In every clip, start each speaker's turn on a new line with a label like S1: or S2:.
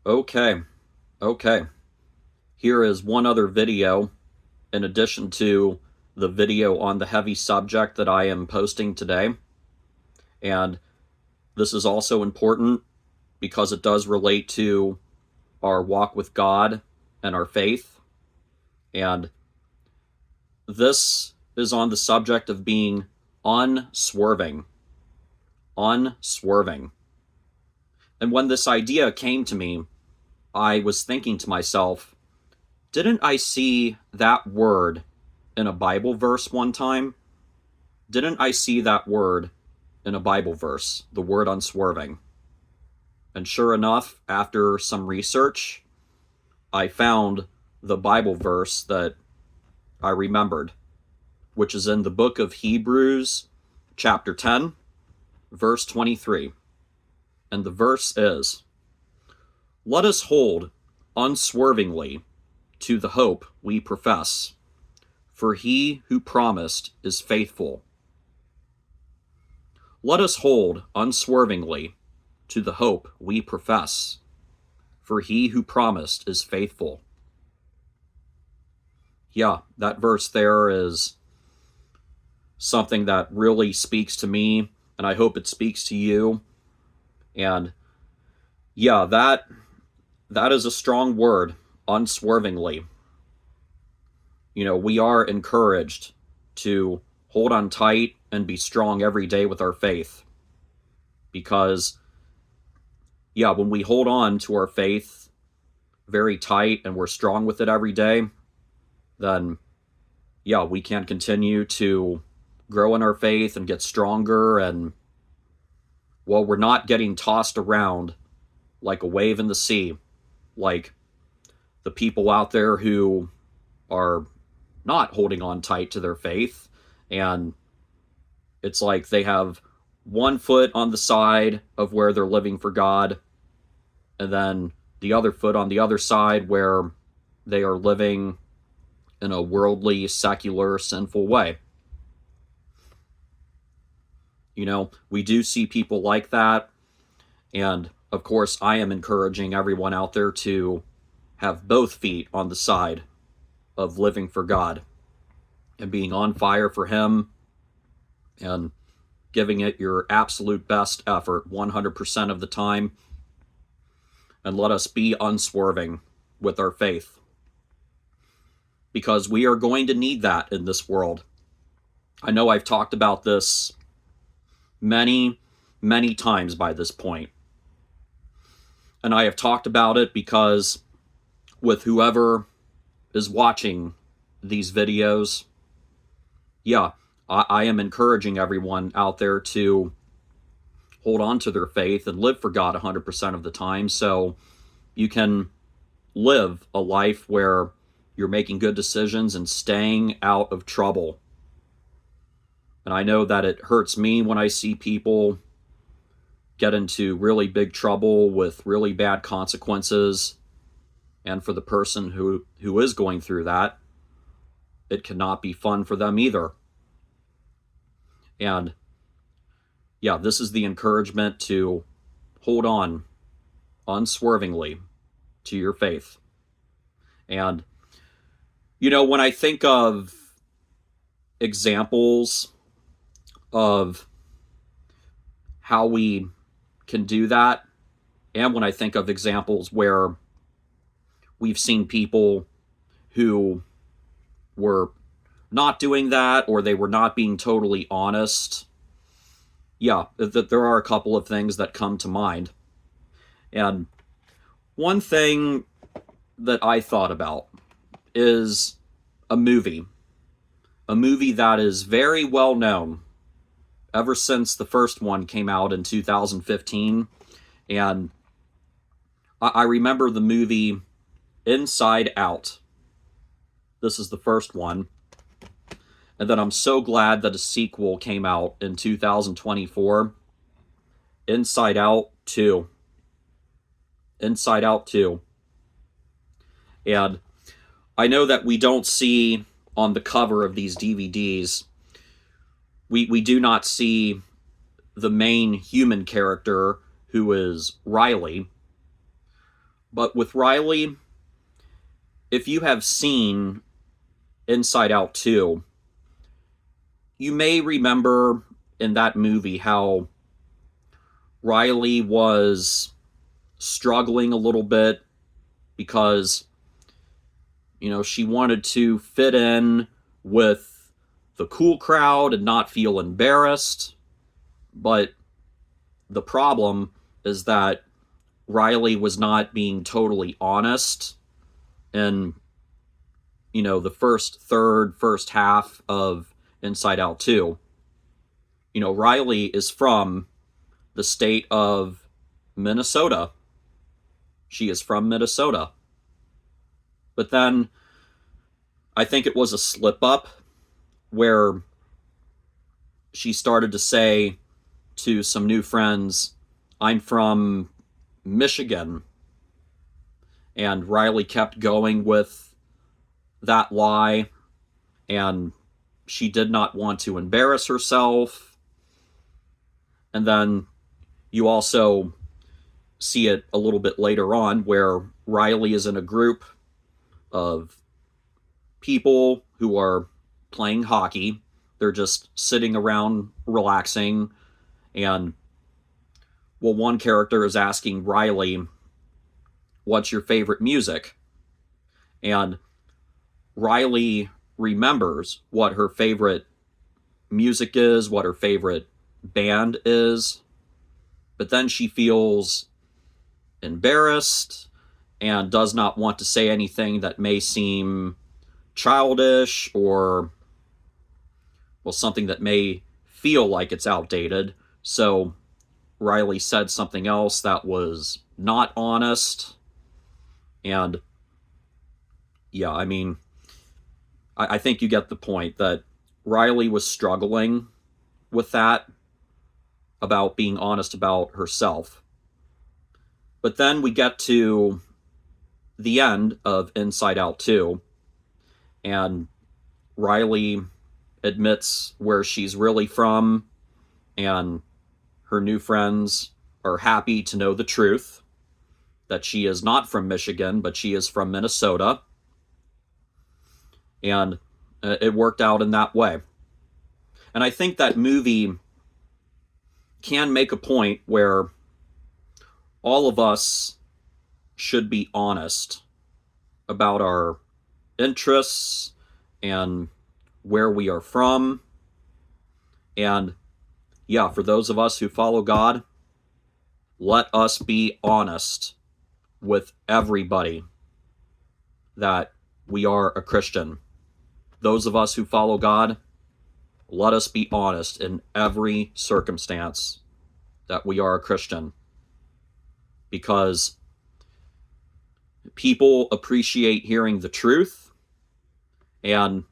S1: Okay, okay. Here is one other video in addition to the video on the heavy subject that I am posting today. And this is also important because it does relate to our walk with God and our faith. And this is on the subject of being unswerving. Unswerving. And when this idea came to me, I was thinking to myself, didn't I see that word in a Bible verse one time? Didn't I see that word in a Bible verse, the word unswerving? And sure enough, after some research, I found the Bible verse that I remembered, which is in the book of Hebrews, chapter 10, verse 23. And the verse is, "Let us hold unswervingly to the hope we profess, for he who promised is faithful." Let us hold unswervingly to the hope we profess, for he who promised is faithful. Yeah, that verse there is something that really speaks to me, and I hope it speaks to you. And yeah, that is a strong word, unswervingly. We are encouraged to hold on tight and be strong every day with our faith. Because, yeah, when we hold on to our faith very tight and we're strong with it every day, then, yeah, we can continue to grow in our faith and get stronger. And, well, we're not getting tossed around like a wave in the sea, like the people out there who are not holding on tight to their faith. And it's like they have one foot on the side of where they're living for God, and then the other foot on the other side where they are living in a worldly, secular, sinful way. We do see people like that. And of course, I am encouraging everyone out there to have both feet on the side of living for God and being on fire for Him and giving it your absolute best effort 100% of the time. And let us be unswerving with our faith, because we are going to need that in this world. I know I've talked about this many, many times by this point. And I have talked about it because with whoever is watching these videos, yeah, I am encouraging everyone out there to hold on to their faith and live for God 100% of the time, so you can live a life where you're making good decisions and staying out of trouble. And I know that it hurts me when I see people get into really big trouble with really bad consequences. And for the person who is going through that, it cannot be fun for them either. And yeah, this is the encouragement to hold on unswervingly to your faith. And, when I think of examples of how we can do that, and when I think of examples where we've seen people who were not doing that, or they were not being totally honest, yeah, that there are a couple of things that come to mind. And one thing that I thought about is a movie that is very well known ever since the first one came out in 2015. And I remember the movie Inside Out. This is the first one. And then I'm so glad that a sequel came out in 2024. Inside Out 2. Inside Out 2. And I know that we don't see on the cover of these DVDs, we do not see the main human character, who is Riley. But with Riley, if you have seen Inside Out 2, you may remember in that movie how Riley was struggling a little bit because, she wanted to fit in with the cool crowd and not feel embarrassed. But the problem is that Riley was not being totally honest in, the first half of Inside Out 2. Riley is from the state of Minnesota. She is from Minnesota. But then I think it was a slip up where she started to say to some new friends, "I'm from Michigan." And Riley kept going with that lie, and she did not want to embarrass herself. And then you also see it a little bit later on where Riley is in a group of people who are playing hockey. They're just sitting around relaxing, and one character is asking Riley, "What's your favorite music?" And Riley remembers what her favorite music is, what her favorite band is, but then she feels embarrassed and does not want to say anything that may seem childish or, something that may feel like it's outdated. So Riley said something else that was not honest. And yeah, I think you get the point that Riley was struggling with that, about being honest about herself. But then we get to the end of Inside Out 2, and Riley admits where she's really from, and her new friends are happy to know the truth, that she is not from Michigan, but she is from Minnesota. And it worked out in that way. And I think that movie can make a point where all of us should be honest about our interests and where we are from. And yeah, for those of us who follow God, let us be honest with everybody that we are a Christian. Those of us who follow God, let us be honest in every circumstance that we are a Christian. Because people appreciate hearing the truth. And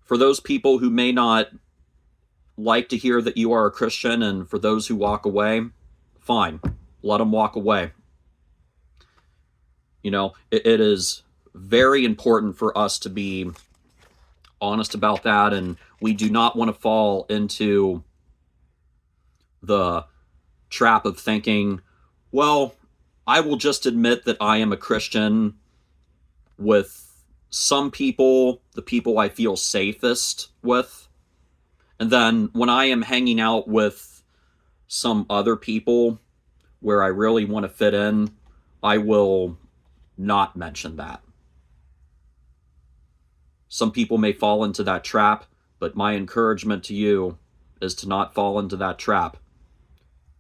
S1: for those people who may not like to hear that you are a Christian, and for those who walk away, fine, let them walk away. It is very important for us to be honest about that, and we do not want to fall into the trap of thinking, well, I will just admit that I am a Christian with some people, the people I feel safest with, and then when I am hanging out with some other people where I really want to fit in, I will not mention that. Some people may fall into that trap, but my encouragement to you is to not fall into that trap.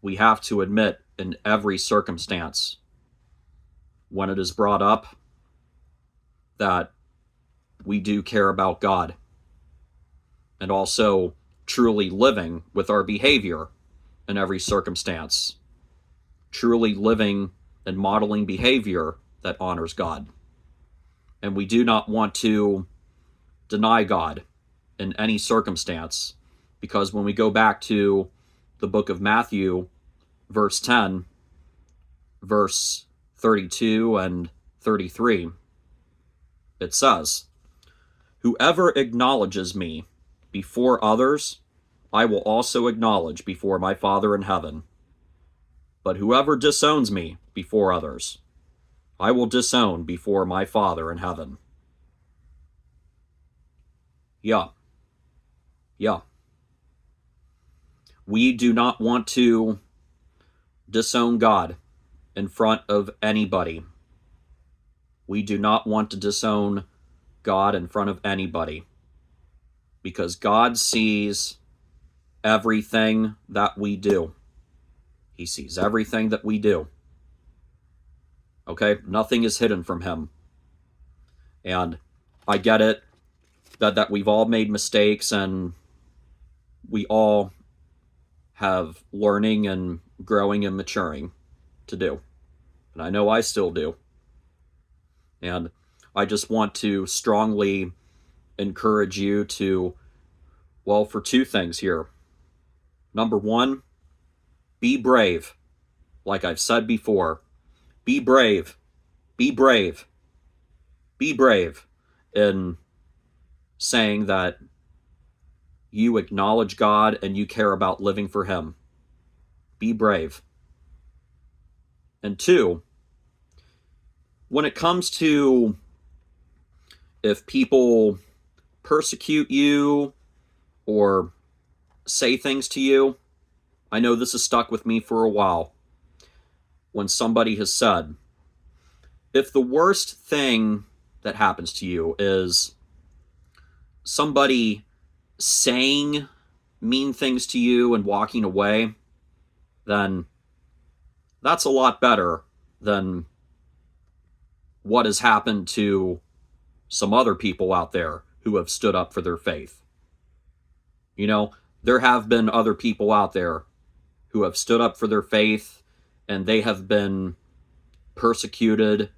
S1: We have to admit in every circumstance, when it is brought up, that we do care about God, and also truly living with our behavior in every circumstance, truly living and modeling behavior that honors God. And we do not want to deny God in any circumstance, because when we go back to the book of Matthew, verse 10, verse 32 and 33, it says, "Whoever acknowledges me before others, I will also acknowledge before my Father in heaven. But whoever disowns me before others, I will disown before my Father in heaven. Yeah. Yeah. We do not want to disown God in front of anybody. We do not want to disown God in front of anybody, because God sees everything that we do. He sees everything that we do. Okay? Nothing is hidden from him. And I get it that we've all made mistakes, and we all have learning and growing and maturing to do. And I know I still do. And I just want to strongly encourage you to, well, for two things here. Number one, be brave. Like I've said before, be brave. Be brave. Be brave in saying that you acknowledge God and you care about living for him. Be brave. And two, when it comes to if people persecute you or say things to you, I know this has stuck with me for a while. When somebody has said, if the worst thing that happens to you is somebody saying mean things to you and walking away, then that's a lot better than what has happened to some other people out there who have stood up for their faith. You know, there have been other people out there who have stood up for their faith, and they have been persecuted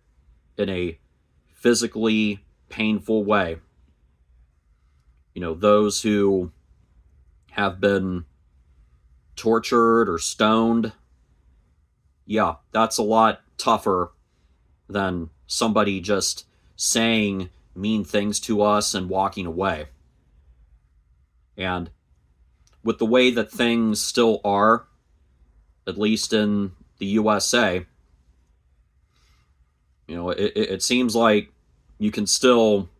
S1: in a physically painful way. You know, those who have been tortured or stoned, yeah, that's a lot tougher than somebody just saying mean things to us and walking away. And with the way that things still are, at least in the USA, you know, it seems like you can still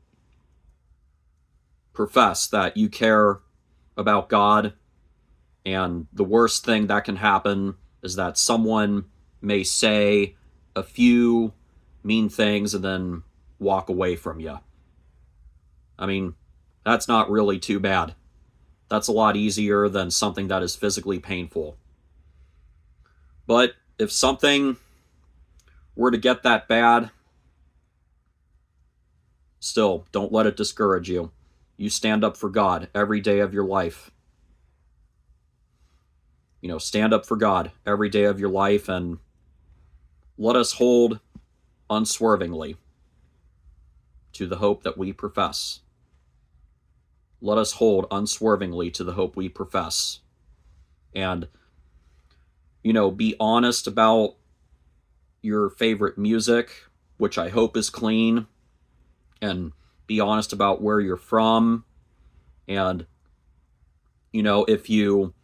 S1: profess that you care about God, and the worst thing that can happen is that someone may say a few mean things and then walk away from you. I mean, that's not really too bad. That's a lot easier than something that is physically painful. But if something were to get that bad, still, don't let it discourage you. You stand up for God every day of your life. You know, stand up for God every day of your life, and let us hold unswervingly to the hope that we profess. Let us hold unswervingly to the hope we profess. And, you know, be honest about your favorite music, which I hope is clean, and be honest about where you're from. And, you know, if you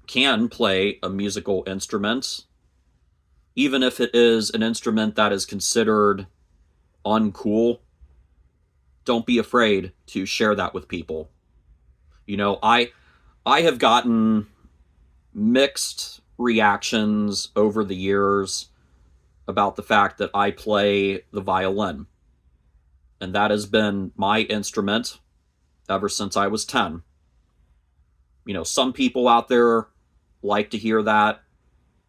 S1: can play a musical instrument, even if it is an instrument that is considered uncool, don't be afraid to share that with people. You know, I have gotten mixed reactions over the years about the fact that I play the violin. And that has been my instrument ever since I was 10. You know, some people out there like to hear that,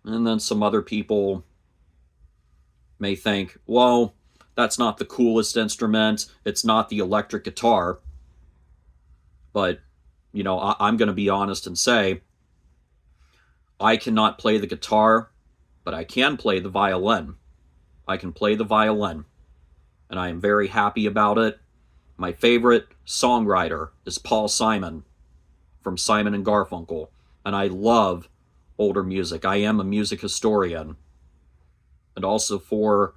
S1: and then some other people may think, well, that's not the coolest instrument, it's not the electric guitar. But, you know, I'm going to be honest and say, I cannot play the guitar, but I can play the violin. I can play the violin, and I am very happy about it. My favorite songwriter is Paul Simon from Simon and Garfunkel, and I love older music. I am a music historian. And also for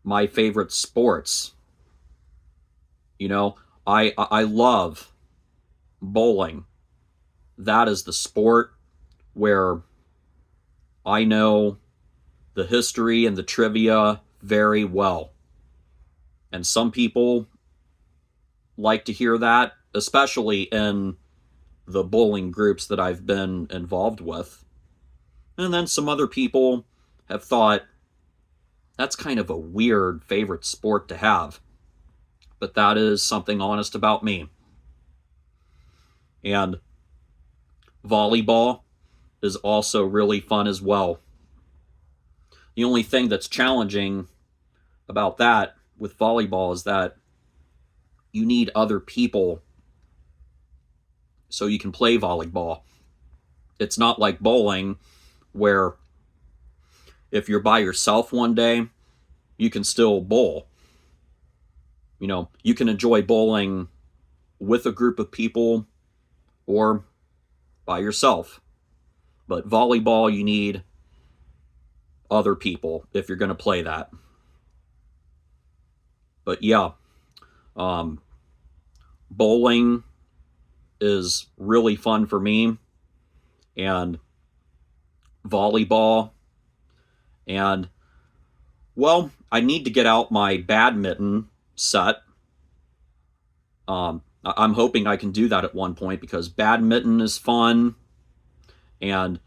S1: my favorite sports, you know, I love bowling. That is the sport where I know the history and the trivia very well. And some people like to hear that, especially in the bowling groups that I've been involved with. And then some other people have thought, that's kind of a weird favorite sport to have. But that is something honest about me. And volleyball is also really fun as well. The only thing that's challenging about that with volleyball is that you need other people so you can play volleyball. It's not like bowling where if you're by yourself one day, you can still bowl. You know, you can enjoy bowling with a group of people or by yourself. But volleyball, you need other people if you're going to play that. But yeah, bowling is really fun for me, and volleyball, and well, I need to get out my badminton set. I'm hoping I can do that at one point because badminton is fun, and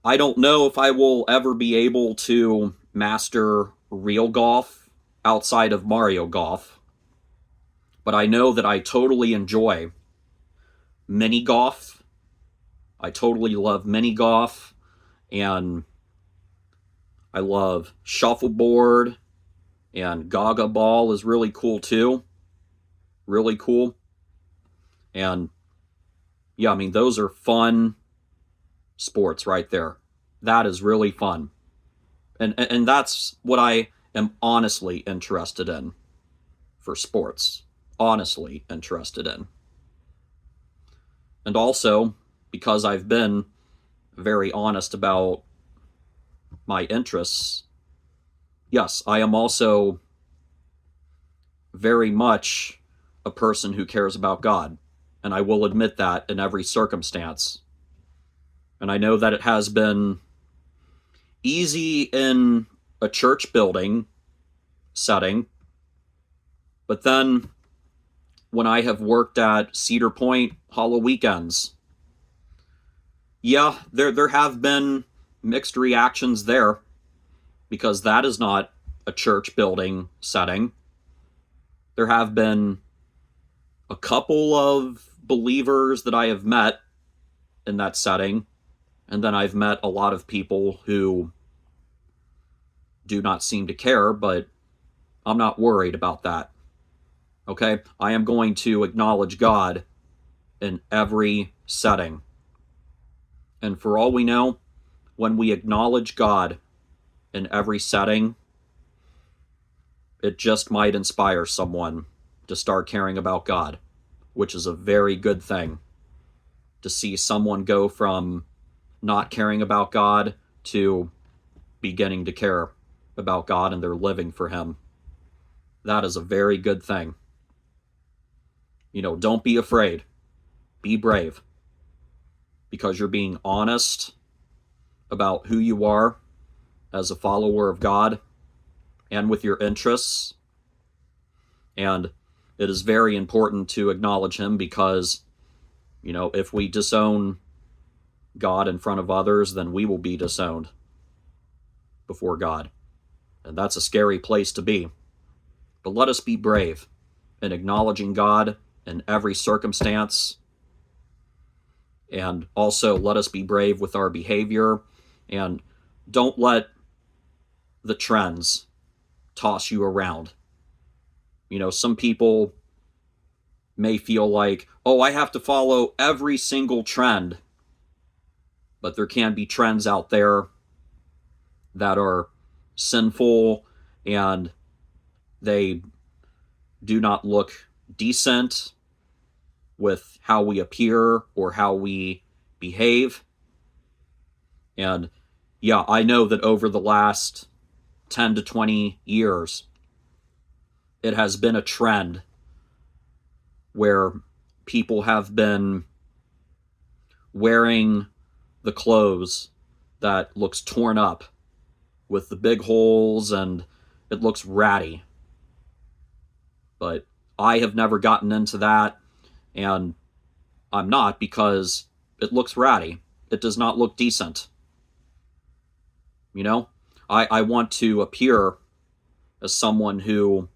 S1: I don't know if I will ever be able to master real golf outside of Mario Golf, but I know that I totally enjoy mini golf. I totally love mini golf, and I love shuffleboard, and Gaga ball is really cool too. Really cool. And yeah, I mean, those are fun sports right there. That is really fun. And that's what I am honestly interested in for sports. Honestly interested in. And also, because I've been very honest about my interests, yes, I am also very much a person who cares about God. And I will admit that in every circumstance. And I know that it has been easy in a church building setting, but then when I have worked at Cedar Point Hollow Weekends, yeah, there have been mixed reactions there because that is not a church building setting. There have been a couple of believers that I have met in that setting, and then I've met a lot of people who do not seem to care, but I'm not worried about that. Okay? I am going to acknowledge God in every setting. And for all we know, when we acknowledge God in every setting, it just might inspire someone to start caring about God, which is a very good thing. To see someone go from not caring about God to beginning to care about God and they're living for Him. That is a very good thing. You know, don't be afraid. Be brave. Because you're being honest about who you are as a follower of God and with your interests. And it is very important to acknowledge Him because, you know, if we disown God in front of others, then we will be disowned before God. And that's a scary place to be. But let us be brave in acknowledging God in every circumstance. And also let us be brave with our behavior. And don't let the trends toss you around. You know, some people may feel like, oh, I have to follow every single trend. But there can be trends out there that are sinful and they do not look decent with how we appear or how we behave. And yeah, I know that over the last 10 to 20 years, it has been a trend where people have been wearing the clothes that looks torn up with the big holes, and it looks ratty. But I have never gotten into that, and I'm not, because it looks ratty. It does not look decent. You know, I want to appear as someone who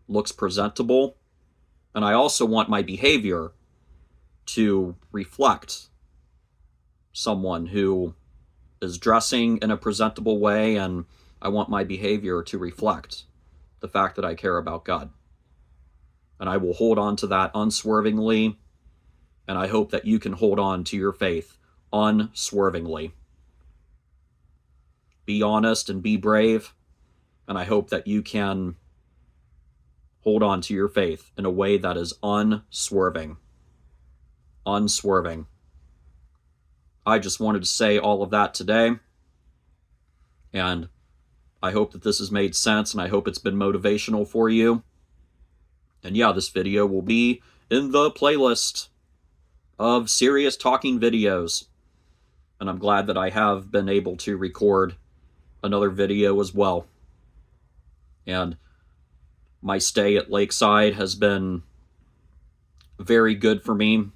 S1: looks presentable, and I also want my behavior to reflect someone who is dressing in a presentable way, and I want my behavior to reflect the fact that I care about God. And I will hold on to that unswervingly, and I hope that you can hold on to your faith unswervingly. Be honest and be brave, and I hope that you can hold on to your faith in a way that is unswerving. Unswerving. I just wanted to say all of that today, and I hope that this has made sense, and I hope it's been motivational for you. And yeah, this video will be in the playlist of serious talking videos, and I'm glad that I have been able to record another video as well. And my stay at Lakeside has been very good for me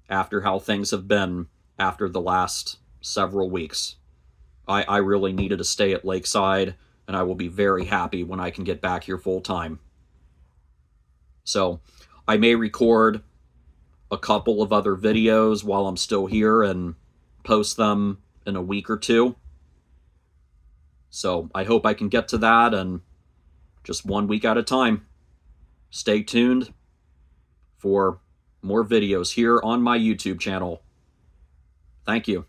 S1: after how things have been after the last several weeks. I really needed to stay at Lakeside, and I will be very happy when I can get back here full time. So I may record a couple of other videos while I'm still here and post them in a week or two. So I hope I can get to that, and just 1 week at a time. Stay tuned for more videos here on my YouTube channel. Thank you.